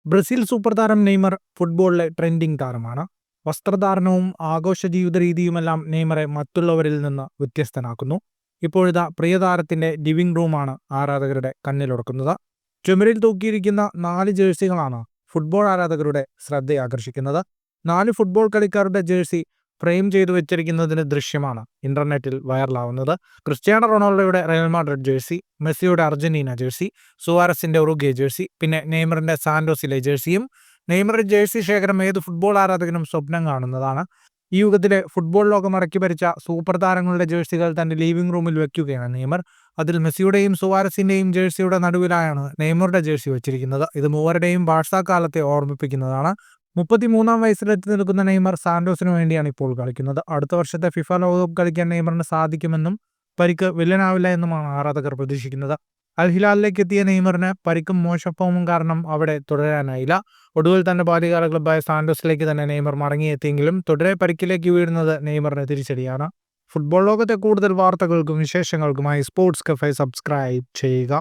Brazil super താരം Neymar ഫുട്ബോളിലെ trending താരമാണ്. വസ്ത്രധാരണവും ആഘോഷ ജീവിത രീതിയുമെല്ലാം നെയ്മറെ മറ്റുള്ളവരിൽ നിന്ന് വ്യത്യസ്തനാക്കുന്നു. ഇപ്പോഴിതാ പ്രിയ താരത്തിന്റെ ലിവിംഗ് റൂമാണ് ആരാധകരുടെ കണ്ണിലുടക്കുന്നത്. ചുമരിൽ തൂക്കിയിരിക്കുന്ന 4 ജേഴ്സികളാണ് ഫുട്ബോൾ ആരാധകരുടെ ശ്രദ്ധയാകർഷിക്കുന്നത്. 4 ഫുട്ബോൾ കളിക്കാരുടെ ജേഴ്സി ഫ്രെയിം ചെയ്തു വെച്ചിരിക്കുന്നതിന്റെ ദൃശ്യമാണ് ഇന്റർനെറ്റിൽ വൈറലാവുന്നത്. ക്രിസ്ത്യാനോ റൊണാൾഡോയുടെ റയൽ മാഡ്രിഡ് ജേഴ്സി, മെസ്സിയുടെ അർജന്റീന ജേഴ്സി, സുവാരസിന്റെ ഉറുഗ്വേ ജേഴ്സി, പിന്നെ നെയ്മറിന്റെ സാന്റോസിലെ ജേഴ്സിയും. നെയ്മറിന്റെ ജേഴ്സി ശേഖരം ഏത് ഫുട്ബോൾ ആരാധകനും സ്വപ്നം കാണുന്നതാണ്. ഈ യുഗത്തിലെ ഫുട്ബോൾ ലോകം ഇറക്കി ഭരിച്ച സൂപ്പർ താരങ്ങളുടെ ജേഴ്സികൾ തന്റെ ലിവിംഗ് റൂമിൽ വെക്കുകയാണ് നെയ്മർ. അതിൽ മെസ്സിയുടെയും സുവാരസിന്റെയും ജേഴ്സിയുടെ നടുവിലായാണ് നെയ്മറുടെ ജേഴ്സി വെച്ചിരിക്കുന്നത്. ഇത് മൂവരുടെയും ബാഴ്സ കാലത്തെ ഓർമ്മിപ്പിക്കുന്നതാണ്. 33-ാം വയസ്സിലെത്തി നിൽക്കുന്ന നെയ്മർ സാന്റോസിനു വേണ്ടിയാണ് ഇപ്പോൾ കളിക്കുന്നത്. അടുത്ത വർഷത്തെ ഫിഫ ലോകകപ്പ് കളിക്കാൻ നെയ്മറിന് സാധിക്കുമെന്നും പരിക്ക് വില്ലനാവില്ല എന്നുമാണ് ആരാധകർ പ്രതീക്ഷിക്കുന്നത്. അൽ ഹിലാലിലേക്ക് എത്തിയ നെയ്മറിന് പരിക്കും മോശം ഫോമും കാരണം അവിടെ തുടരാനായില്ല. ഒടുവിൽ തന്റെ ബാല്യകാല ക്ലബ്ബായ സാന്റോസിലേക്ക് തന്നെ നെയ്മർ മടങ്ങിയെത്തിയെങ്കിലും തുടരെ പരിക്കിലേക്ക് വീഴുന്നത് നെയ്മറിന് തിരിച്ചടിയാണ്. ഫുട്ബോൾ ലോകത്തെ കൂടുതൽ വാർത്തകൾക്കും വിശേഷങ്ങൾക്കുമായി സ്പോർട്സ് കഫേ സബ്സ്ക്രൈബ് ചെയ്യുക.